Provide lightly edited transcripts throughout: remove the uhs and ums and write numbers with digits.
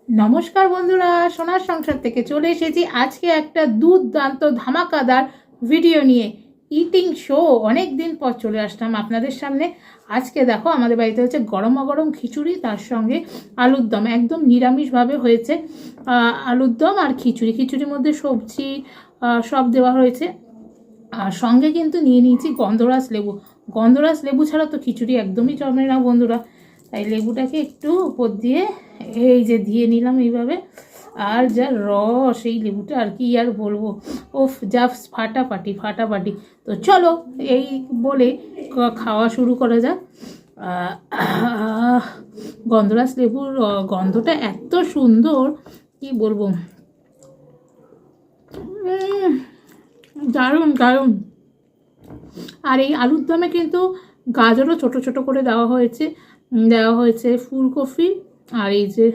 নমস্কার বন্ধুরা, সোনার সংসার থেকে চলে এসেছি আজকে একটা দুর্দান্ত ধামাকাদার ভিডিও নিয়ে। ইটিং শো অনেক দিন পর চলে আসলাম আপনাদের সামনে। আজকে দেখো আমাদের বাড়িতে হচ্ছে গরমা গরম খিচুড়ি, তার সঙ্গে আলুর দম, একদম নিরামিষভাবে হয়েছে। আলুর দম আর খিচুড়ি, খিচুড়ির মধ্যে সবজি সব দেওয়া হয়েছে। আর সঙ্গে কিন্তু নিয়ে নিয়েছি গন্ধরাজ লেবু। গন্ধরাজ লেবু ছাড়া তো খিচুড়ি একদমই জমে না বন্ধুরা, তাই লেবুটাকে একটু উপর দিয়ে এই যে দিয়ে নিলাম এইভাবে। আর যা রস এই লেবুটা, আর কি আর বলবো, ওফ যা ফাটাফাটি ফাটাফাটি। তো চলো এই বলে খাওয়া শুরু করা যাক। গন্ধরাজ লেবুর গন্ধটা এত সুন্দর, কি বলবো, দারুণ দারুণ। আর এই আলুর দমে কিন্তু গাজরও ছোট ছোট করে দেওয়া হয়েছে ফুলকপি আর এই যে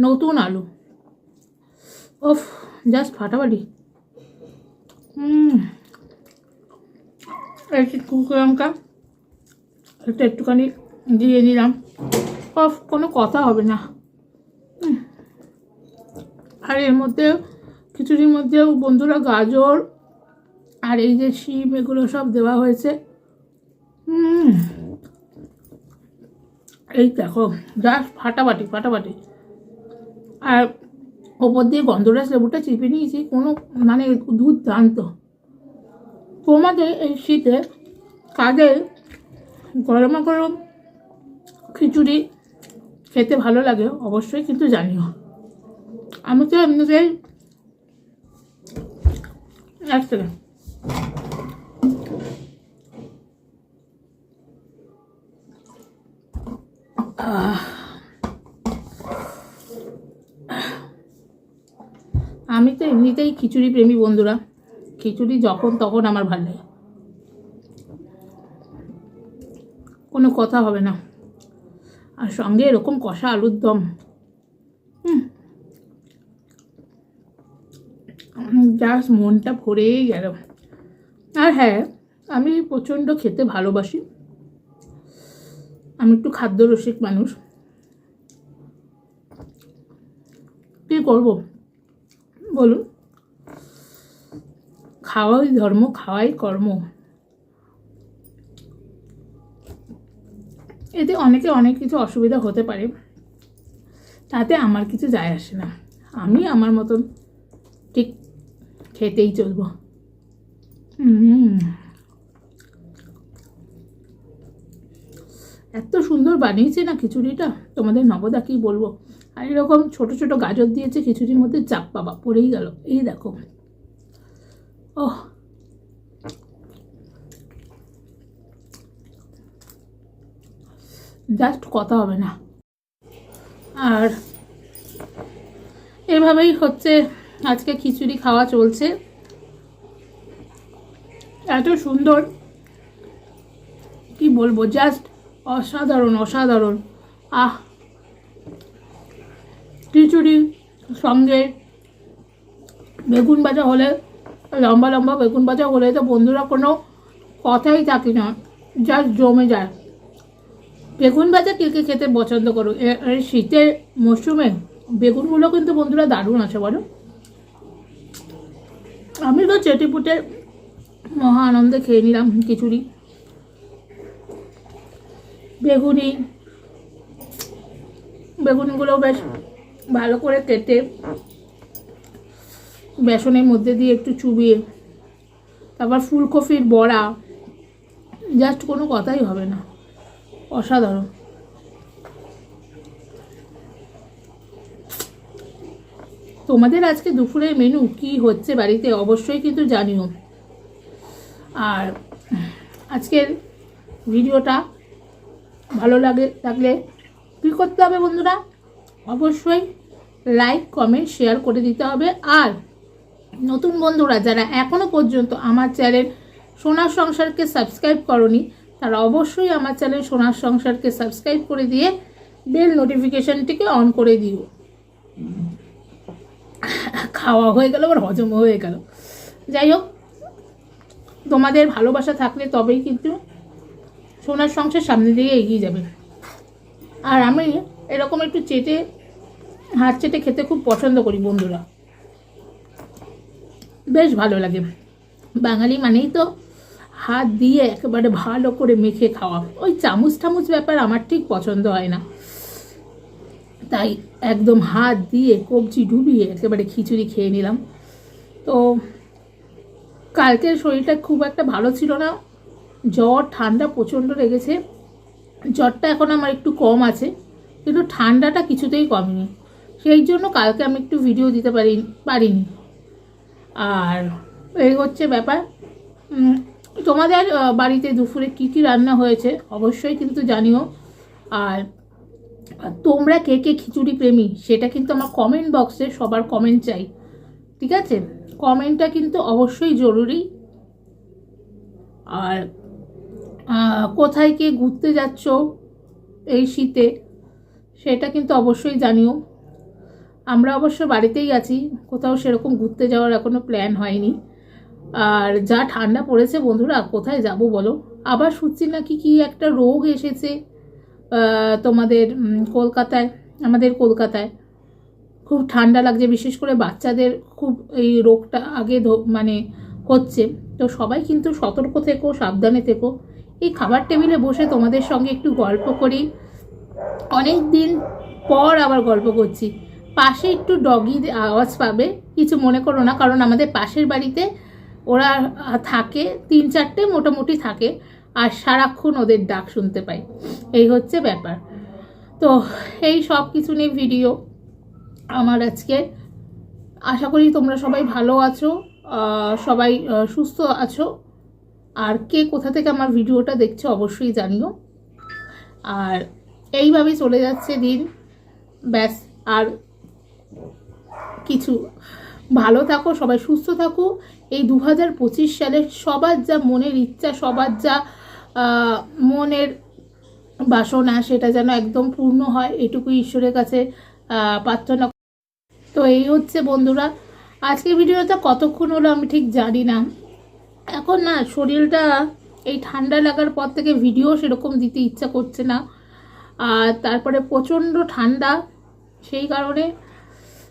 নতুন আলু। ওফ জাস্ট ফাটাফাটি। একটু কুচো লঙ্কা একটুখানি দিয়ে নিলাম। অফ কোনো কথা হবে না। আর এর মধ্যে খিচুড়ির মধ্যেও বন্ধুরা গাজর আর এই যে শিম এগুলো সব দেওয়া হয়েছে। এই দেখো জাস্ট ফাটাফাটি ফাটাফাটি। আর ওপর দিয়ে গন্ধরাজ লেবুটা চিপে নিয়েছি, কোনো মানে দুর্দান্ত। তোমাদের এই শীতে কাদের গরমা গরম খিচুড়ি খেতে ভালো লাগে অবশ্যই কিন্তু জানিও। আমি তো এমনিতেই এক সেকেন্ড আমি তো এমনিতেই খিচুড়ি প্রেমী বন্ধুরা। খিচুড়ি যখন তখন আমার ভালো লাগে, কোনো কথা হবে না। আর সঙ্গে এরকম কষা আলুর দম, জাস্ট মনটা ভরেই গেল। আর হ্যাঁ, আমি প্রচণ্ড খেতে ভালোবাসি, আমি একটু খাদ্যরসিক মানুষ। কী করবো বলুন, খাওয়াই ধর্ম, খাওয়াই কর্ম। এতে অনেকে অনেক কিছু অসুবিধা হতে পারে, তাতে আমার কিছু যায় আসে না। আমি আমার মতন ঠিক খেতেই চলবো। এত সুন্দর বানিয়েছে না খিচুড়িটা, তোমাদের নবদা কি বলবো। আর এরকম ছোট ছোট গাজর দিয়েছে খিচুড়ির মধ্যে, চাপ বাবা পড়েই গেল। এই দেখো, ওহ জাস্ট কথা হবে না। আর এভাবেই হচ্ছে আজকে খিচুড়ি খাওয়া চলছে। এত সুন্দর কি বলবো, জাস্ট অসাধারণ অসাধারণ। খিচুড়ি সঙ্গে বেগুন ভাজা হলে, লম্বা লম্বা বেগুন ভাজা হলে তো বন্ধুরা কোনো কথাই থাকে না, জাস্ট জমে যায়। বেগুন ভাজা কে কে খেতে পছন্দ করো এই শীতের মরশুমে? বেগুনগুলো কিন্তু বন্ধুরা দারুণ আছে বলো। আমি তো চেটেপুটে মহা আনন্দে খেয়ে নিলাম খিচুড়ি। বেগুনগুলো বেশ ভালো করে কেটে বেসনের মধ্যে দিয়ে একটু চুবিয়ে, তারপর ফুলকপির বড়া, জাস্ট কোনো কথাই হবে না, অসাধারণ। তোমাদের আজকে দুপুরের মেনু কি হচ্ছে বাড়িতে অবশ্যই কিন্তু জানিও। আর আজকের ভিডিওটা ভালো লাগলে কী করতে হবে বন্ধুরা, অবশ্যই লাইক কমেন্ট শেয়ার করে দিতে হবে। আর নতুন বন্ধুরা যারা এখনও পর্যন্ত আমার চ্যানেল সোনার সংসারকে সাবস্ক্রাইব করনি, তারা অবশ্যই আমার চ্যানেল সোনার সংসারকে সাবস্ক্রাইব করে দিয়ে বেল নোটিফিকেশনটিকে অন করে দিও। খাওয়া হয়ে গেল, আবার হজম হয়ে গেল। যাই হোক, তোমাদের ভালোবাসা থাকলে তবেই কিন্তু সোনার সংসার সামনে দিকে এগিয়ে যাবে। আর আমি এরকম একটু চেটে হাত চেটে খেতে খুব পছন্দ করি বন্ধুরা, বেশ ভালো লাগে। বাঙালি মানেই তো হাত দিয়ে একেবারে ভালো করে মেখে খাওয়া, ওই চামচ টামচ ব্যাপার আমার ঠিক পছন্দ হয় না, তাই একদম হাত দিয়ে কবজি ডুবিয়ে একেবারে খিচুড়ি খেয়ে নিলাম। তো কালকের শরীরটা খুব একটা ভালো ছিল না, জ্বর ঠান্ডা প্রচণ্ড লেগেছে। জ্বরটা এখন আমার একটু কম আছে, কিন্তু ঠান্ডাটা কিছুতেই কমেনি, সেই জন্য কালকে আমি একটু ভিডিও দিতে পারিনি। আর এই হচ্ছে ব্যাপার। তোমাদের বাড়িতে দুপুরে কী কী রান্না হয়েছে অবশ্যই কিন্তু জানিও। আর তোমরা কে কে খিচুড়ি প্রেমী সেটা কিন্তু আমার কমেন্ট বক্সে সবার কমেন্ট চাই, ঠিক আছে? কমেন্টটা কিন্তু অবশ্যই জরুরি। আর কোথায় কে ঘুরতে যাচ্ছ এই শীতে সেটা কিন্তু অবশ্যই জানিও। আমরা অবশ্য বাড়িতেই আছি, কোথাও সেরকম ঘুরতে যাওয়ার এখনও প্ল্যান হয়নি। আর যা ঠান্ডা পড়েছে বন্ধুরা, কোথায় যাব বলো? আবার শুনছি নাকি কি একটা রোগ এসেছে তোমাদের কলকাতায়, আমাদের কলকাতায় খুব ঠান্ডা লাগছে, বিশেষ করে বাচ্চাদের খুব এই রোগটা আগে মানে হচ্ছে। তো সবাই কিন্তু সতর্ক থেকো, সাবধানে থেকো। এই খাবার টেবিলে বসে তোমাদের সঙ্গে একটু গল্প করি, অনেক দিন পর আবার গল্প করছি। পাশে একটু ডগির আওয়াজ পাবে, কিছু মনে করো না, কারণ আমাদের পাশের বাড়িতে ওরা থাকে, 3-4টে মোটামুটি থাকে, আর সারাক্ষণ ওদের ডাক শুনতে পাই, এই হচ্ছে ব্যাপার। তো এই সব কিছু নিয়ে ভিডিও আমার আজকে। আশা করি তোমরা সবাই ভালো আছো, সবাই সুস্থ আছো। আর কে কোথা থেকে আমার ভিডিওটা দেখছো অবশ্যই জানিও। আর এইভাবেই চলে যাচ্ছে দিন, ব্যাস। আর কিছু, ভালো থাকো, সবাই সুস্থ থাকো। এই 2025 সালে সবার যা মনের ইচ্ছা, সবার যা মনের বাসনা, সেটা যেন একদম পূর্ণ হয়, এটুকুই ঈশ্বরের কাছে প্রার্থনা। তো এই হচ্ছে বন্ধুরা আজকের ভিডিওটা। কতক্ষণ হলো আমি ঠিক জানি না, এখন না শরীরটা এই ঠান্ডা লাগার পর থেকে ভিডিও সেরকম দিতে ইচ্ছা করছে না। আর তারপরে প্রচণ্ড ঠান্ডা, সেই কারণে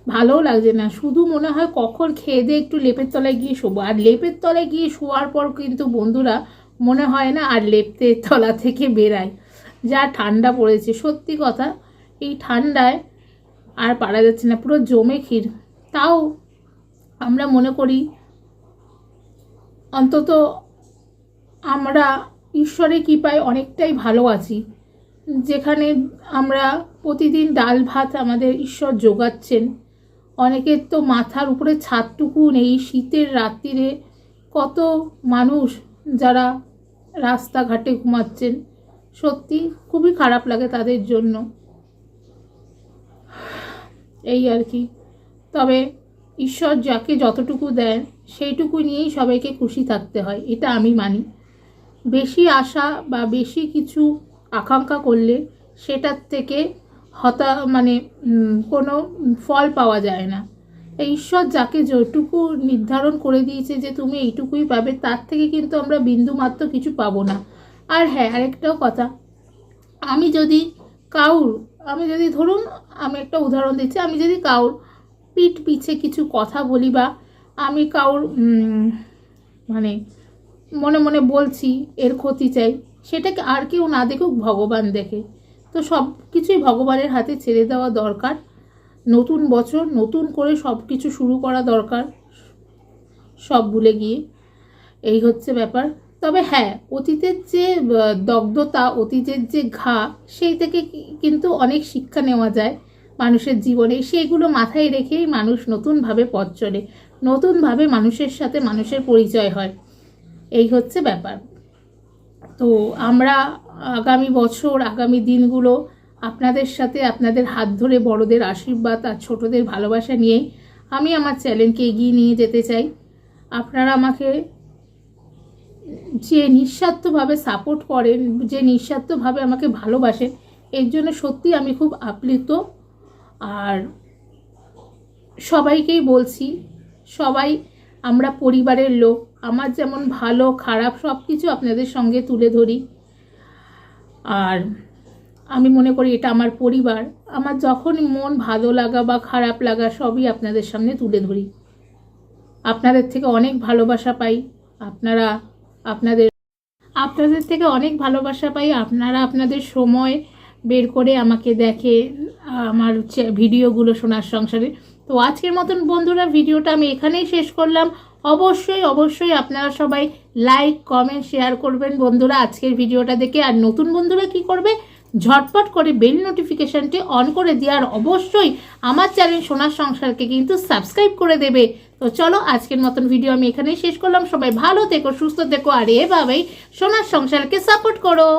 ভালোও লাগছে না, শুধু মনে হয় কখন খেয়ে দিয়ে একটু লেপের তলায় গিয়ে শোবো। আর লেপের তলায় গিয়ে শোয়ার পর কিন্তু বন্ধুরা মনে হয় না আর লেপের তলা থেকে বেরায়, যা ঠান্ডা পড়েছে। সত্যি কথা, এই ঠান্ডায় আর পারা যাচ্ছে না, পুরো জমে ক্ষীর। তাও আমরা মনে করি অন্তত আমরা ঈশ্বরের কৃপায় অনেকটাই ভালো আছি, যেখানে আমরা প্রতিদিন ডাল ভাত আমাদের ঈশ্বর জোগাচ্ছেন। অনেকের তো মাথার উপরে ছাদটুকু নেই, শীতের রাত্রিরে কত মানুষ যারা রাস্তাঘাটে ঘুমাচ্ছেন, সত্যি খুবই খারাপ লাগে তাদের জন্য, এই আর কি। তবে ঈশ্বর যাকে যতটুকু দেন সেইটুকু নিয়েই সবাইকে খুশি থাকতে হয়, এটা আমি মানি। বেশি আশা বা বেশি কিছু আকাঙ্ক্ষা করলে সেটার থেকে মানে কোনো ফল পাওয়া যায় না। ঈশ্বর যাকে যেটুকু নির্ধারণ করে দিয়েছে যে তুমি এইটুকুই পাবে, তার থেকে কিন্তু আমরা বিন্দুমাত্র কিছু পাবো না। আর হ্যাঁ, আরেকটাও কথা, আমি যদি ধরুন, আমি একটা উদাহরণ দিচ্ছি, আমি যদি কাউর পিঠ পিছে কিছু কথা বলি, বা আমি কাউর মানে মনে মনে বলছি এর ক্ষতি চাই, সেটাকে আর কেউ না দেখুক, ভগবান দেখে। তো সব কিছুই ভগবানের হাতে ছেড়ে দেওয়া দরকার। নতুন বছর নতুন করে সব কিছু শুরু করা দরকার, সব ভুলে গিয়ে, এই হচ্ছে ব্যাপার। তবে হ্যাঁ, অতীতের যে দগ্ধতা, অতীতের যে ঘা, সেই থেকে কিন্তু অনেক শিক্ষা নেওয়া যায় মানুষের জীবনে। সেইগুলো মাথায় রেখেই মানুষ নতুনভাবে পথ চলে, নতুনভাবে মানুষের সাথে মানুষের পরিচয় হয়, এই হচ্ছে ব্যাপার। তো আমরা আগামী বছর, আগামী দিনগুলো আপনাদের সাথে, আপনাদের হাত ধরে, বড়দের আশীর্বাদ আর ছোটদের ভালোবাসা নিয়েই আমি আমার চ্যানেলকে এগিয়ে নিয়ে যেতে চাই। আপনারা আমাকে যে নিঃস্বার্থভাবে সাপোর্ট করেন, যে নিঃস্বার্থভাবে আমাকে ভালোবাসেন, এর জন্য সত্যি আমি খুব আপ্লুত। আর সবাইকেই বলছি, সবাই আমরা পরিবারের লোক, আমার যেমন ভালো খারাপ সব কিছু আপনাদের সঙ্গে তুলে ধরি। আর আমি মনে করি এটা আমার পরিবার। আমার যখনই মন ভালো লাগা বা খারাপ লাগা সবই আপনাদের সামনে তুলে ধরি। আপনাদের থেকে অনেক ভালোবাসা পাই। আপনারা আপনাদের থেকে অনেক ভালোবাসা পাই। আপনারা আপনাদের সময় বের করে আমাকে দেখে আমার ভিডিওগুলো সোনার সংসারে। তো আজকের মতন বন্ধুরা ভিডিওটা আমি এখানেই শেষ করলাম। অবশ্যই আপনারা সবাই লাইক কমেন্ট শেয়ার করবেন বন্ধুরা আজকের ভিডিওটা দেখে। আর নতুন বন্ধুরা কি করবে, ঝটপট করে বেল নোটিফিকেশনটি অন করে দিয়ে আর অবশ্যই আমার চ্যানেল সোনার সংসারকে কিন্তু সাবস্ক্রাইব করে দেবে। তো চলো আজকের মতন ভিডিও আমি এখানেই শেষ করলাম। সবাই ভালো থেকো, সুস্থ থেকো, আর এভাবেই সোনার সংসারকে সাপোর্ট করো।